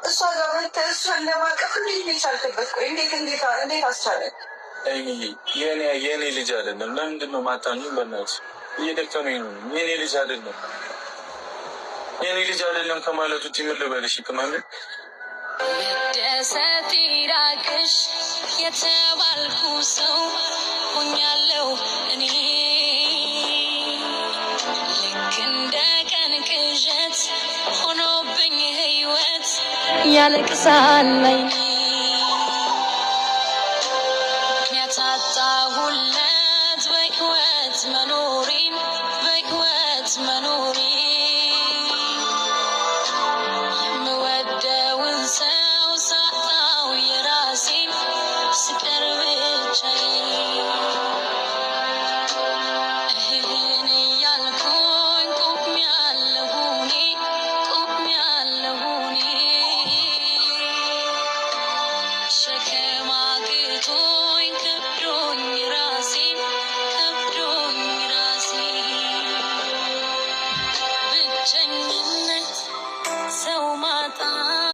እሷ ጋር እሷን ለማቀፍ እንዴት የቻልክበት? እንዴት አስቻለ? የኔ ልጅ አይደለም። ለምንድን ነው ማታምኚኝ? በእናትሽ እየደከመኝ ነው። የኔ ልጅ አይደለም። የኔ ልጅ አይደለም ከማለት ውጭ ምን ልበልሽ? ቅመም መደሰት ይራቅሽ የተባልኩ ሰው ሆኛለሁ እኔ ልክ እንደ ቀን ቅዠት ሆኖብኝ ህይወት ያለቅሳል አይኔ ምክንያት አጣሁለት በህይወት መኖሬን በህይወት መኖሬ የምወደውን ሰው ሳጣው የራሴን ስቀር ብቻዬን እህህን እያልኩኝ ቆሜያለሁ እኔ ሸክም አግቶኝ ከብዶኝ ራሴን ብቸኛ